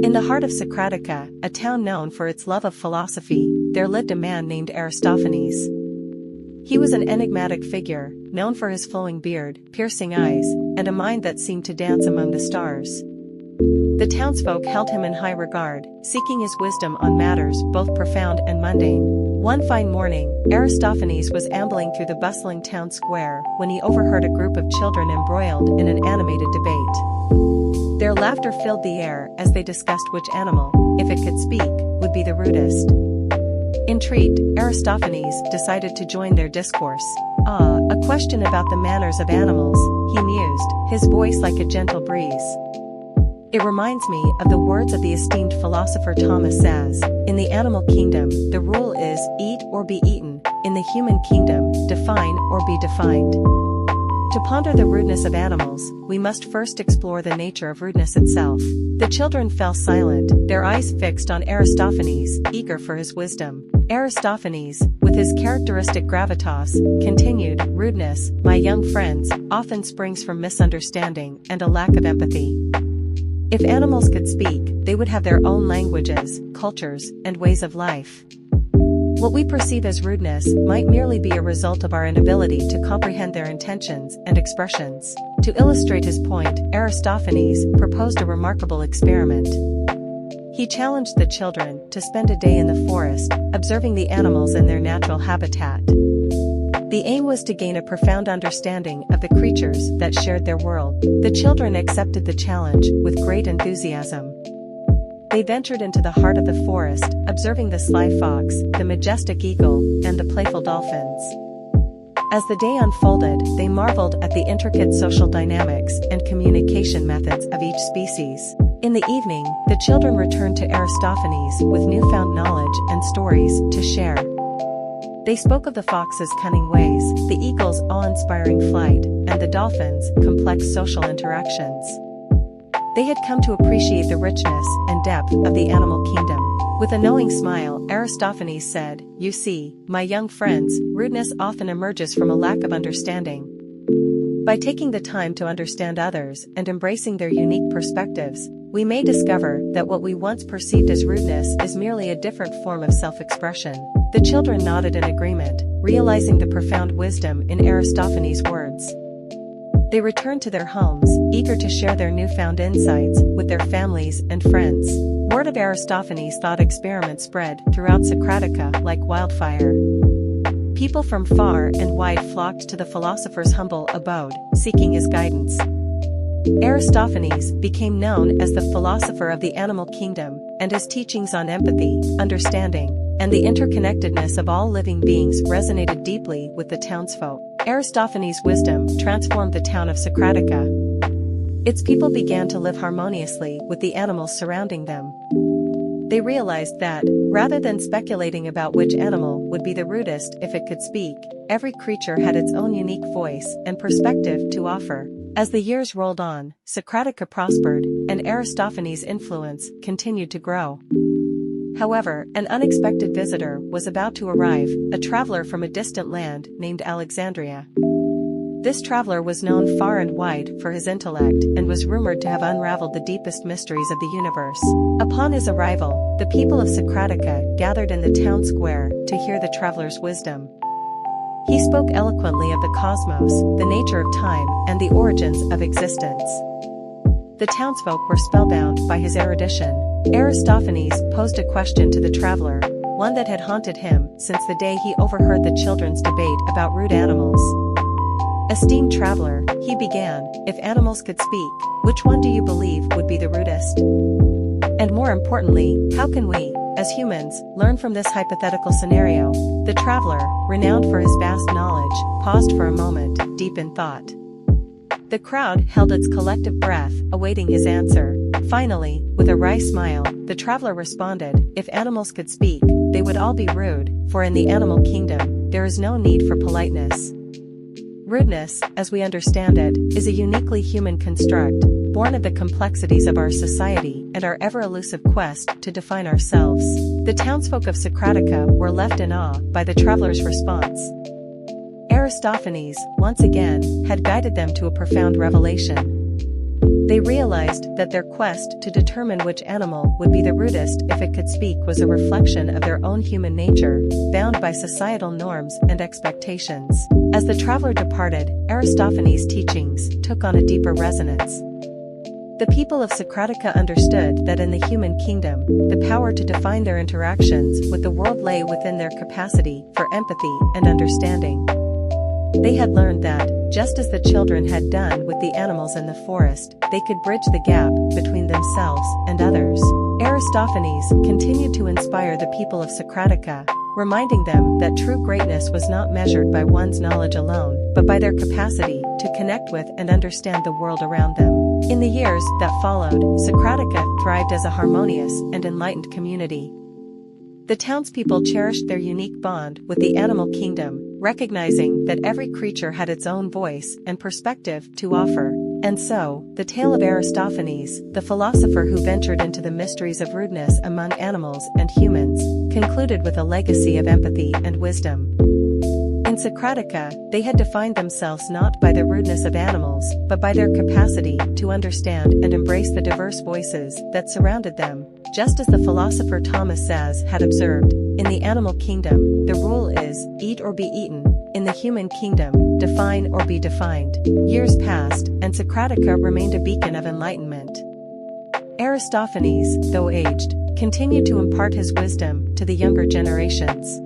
In the heart of Socratica, a town known for its love of philosophy, there lived a man named Aristophanes. He was an enigmatic figure, known for his flowing beard, piercing eyes, and a mind that seemed to dance among the stars. The townsfolk held him in high regard, seeking his wisdom on matters both profound and mundane. One fine morning, Aristophanes was ambling through the bustling town square when he overheard a group of children embroiled in an animated debate. Their laughter filled the air as they discussed which animal, if it could speak, would be the rudest. Intrigued, Aristophanes decided to join their discourse. A question about the manners of animals, he mused, his voice like a gentle breeze. It reminds me of the words of the esteemed philosopher Thomas Szasz. In the animal kingdom, the rule is, eat or be eaten. In the human kingdom, define or be defined. To ponder the rudeness of animals, we must first explore the nature of rudeness itself. The children fell silent, their eyes fixed on Aristophanes, eager for his wisdom. Aristophanes, with his characteristic gravitas, continued, "Rudeness, my young friends, often springs from misunderstanding and a lack of empathy. If animals could speak, they would have their own languages, cultures, and ways of life. What we perceive as rudeness might merely be a result of our inability to comprehend their intentions and expressions." To illustrate his point, Aristophanes proposed a remarkable experiment. He challenged the children to spend a day in the forest, observing the animals in their natural habitat. The aim was to gain a profound understanding of the creatures that shared their world. The children accepted the challenge with great enthusiasm. They ventured into the heart of the forest, observing the sly fox, the majestic eagle, and the playful dolphins. As the day unfolded, they marveled at the intricate social dynamics and communication methods of each species. In the evening, the children returned to Aristophanes with newfound knowledge and stories to share. They spoke of the fox's cunning ways, the eagle's awe-inspiring flight, and the dolphin's complex social interactions. They had come to appreciate the richness and depth of the animal kingdom. With a knowing smile, Aristophanes said, "You see, my young friends, rudeness often emerges from a lack of understanding. By taking the time to understand others and embracing their unique perspectives, we may discover that what we once perceived as rudeness is merely a different form of self-expression." The children nodded in agreement, realizing the profound wisdom in Aristophanes' words. They returned to their homes, eager to share their newfound insights with their families and friends. Word of Aristophanes' thought experiment spread throughout Socratica like wildfire. People from far and wide flocked to the philosopher's humble abode, seeking his guidance. Aristophanes became known as the philosopher of the animal kingdom, and his teachings on empathy, understanding, and the interconnectedness of all living beings resonated deeply with the townsfolk. Aristophanes' wisdom transformed the town of Socratica. Its people began to live harmoniously with the animals surrounding them. They realized that, rather than speculating about which animal would be the rudest if it could speak, every creature had its own unique voice and perspective to offer. As the years rolled on, Socratica prospered, and Aristophanes' influence continued to grow. However, an unexpected visitor was about to arrive, a traveler from a distant land named Alexandria. This traveler was known far and wide for his intellect and was rumored to have unraveled the deepest mysteries of the universe. Upon his arrival, the people of Socratica gathered in the town square to hear the traveler's wisdom. He spoke eloquently of the cosmos, the nature of time, and the origins of existence. The townsfolk were spellbound by his erudition. Aristophanes posed a question to the traveler, one that had haunted him since the day he overheard the children's debate about rude animals. "Esteemed traveler," he began, "if animals could speak, which one do you believe would be the rudest? And more importantly, how can we, as humans, learn from this hypothetical scenario?" The traveler, renowned for his vast knowledge, paused for a moment, deep in thought. The crowd held its collective breath, awaiting his answer. Finally, with a wry smile, the traveler responded, "If animals could speak, they would all be rude, for in the animal kingdom, there is no need for politeness." Rudeness, as we understand it, is a uniquely human construct, born of the complexities of our society and our ever-elusive quest to define ourselves. The townsfolk of Socratica were left in awe by the traveler's response. Aristophanes, once again, had guided them to a profound revelation. They realized that their quest to determine which animal would be the rudest if it could speak was a reflection of their own human nature, bound by societal norms and expectations. As the traveler departed, Aristophanes' teachings took on a deeper resonance. The people of Socratica understood that in the human kingdom, the power to define their interactions with the world lay within their capacity for empathy and understanding. They had learned that, just as the children had done with the animals in the forest, they could bridge the gap between themselves and others. Aristophanes continued to inspire the people of Socratica, reminding them that true greatness was not measured by one's knowledge alone, but by their capacity to connect with and understand the world around them. In the years that followed, Socratica thrived as a harmonious and enlightened community. The townspeople cherished their unique bond with the animal kingdom, recognizing that every creature had its own voice and perspective to offer. And so, the tale of Aristophanes, the philosopher who ventured into the mysteries of rudeness among animals and humans, concluded with a legacy of empathy and wisdom. In Socratica, they had defined themselves not by the rudeness of animals, but by their capacity to understand and embrace the diverse voices that surrounded them. Just as the philosopher Thomas Szasz had observed, in the animal kingdom, the rule is, eat or be eaten. In the human kingdom, define or be defined. Years passed, and Socratica remained a beacon of enlightenment. Aristophanes, though aged, continued to impart his wisdom to the younger generations.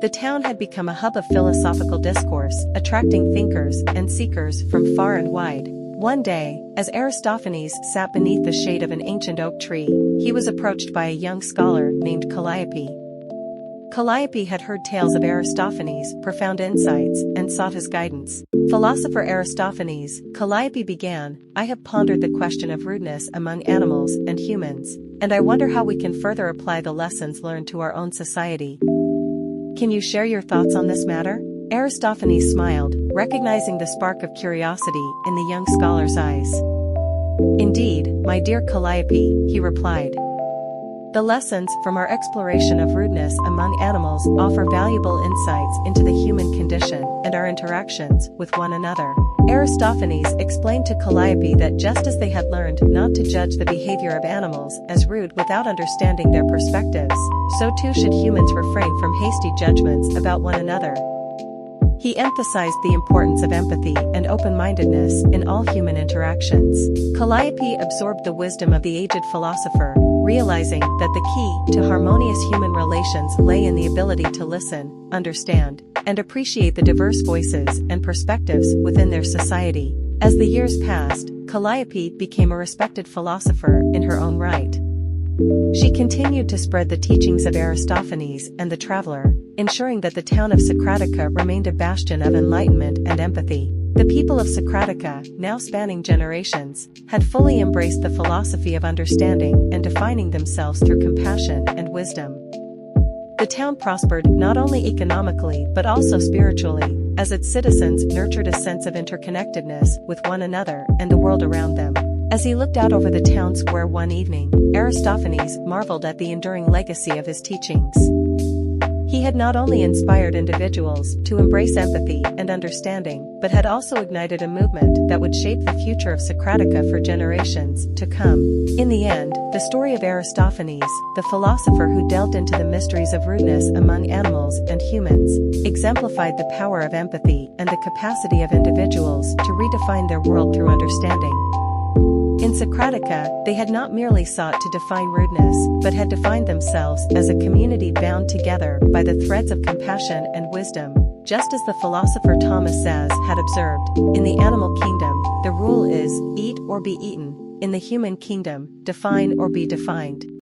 The town had become a hub of philosophical discourse, attracting thinkers and seekers from far and wide. One day, as Aristophanes sat beneath the shade of an ancient oak tree, he was approached by a young scholar named Calliope. Calliope had heard tales of Aristophanes' profound insights and sought his guidance. Philosopher Aristophanes, Calliope began, I have pondered the question of rudeness among animals and humans, and I wonder how we can further apply the lessons learned to our own society. Can you share your thoughts on this matter? Aristophanes smiled, recognizing the spark of curiosity in the young scholar's eyes. Indeed, my dear Calliope, he replied. The lessons from our exploration of rudeness among animals offer valuable insights into the human condition and our interactions with one another. Aristophanes explained to Calliope that just as they had learned not to judge the behavior of animals as rude without understanding their perspectives, so too should humans refrain from hasty judgments about one another. He emphasized the importance of empathy and open-mindedness in all human interactions. Calliope absorbed the wisdom of the aged philosopher, realizing that the key to harmonious human relations lay in the ability to listen, understand, and appreciate the diverse voices and perspectives within their society. As the years passed, Calliope became a respected philosopher in her own right. She continued to spread the teachings of Aristophanes and the traveler, ensuring that the town of Socratica remained a bastion of enlightenment and empathy. The people of Socratica, now spanning generations, had fully embraced the philosophy of understanding and defining themselves through compassion and wisdom. The town prospered not only economically but also spiritually, as its citizens nurtured a sense of interconnectedness with one another and the world around them. As he looked out over the town square one evening, Aristophanes marveled at the enduring legacy of his teachings. He had not only inspired individuals to embrace empathy and understanding, but had also ignited a movement that would shape the future of Socratica for generations to come. In the end, the story of Aristophanes, the philosopher who delved into the mysteries of rudeness among animals and humans, exemplified the power of empathy and the capacity of individuals to redefine their world through understanding. In Socratica, they had not merely sought to define rudeness, but had defined themselves as a community bound together by the threads of compassion and wisdom. Just as the philosopher Thomas Szasz had observed, in the animal kingdom, the rule is, eat or be eaten. In the human kingdom, define or be defined.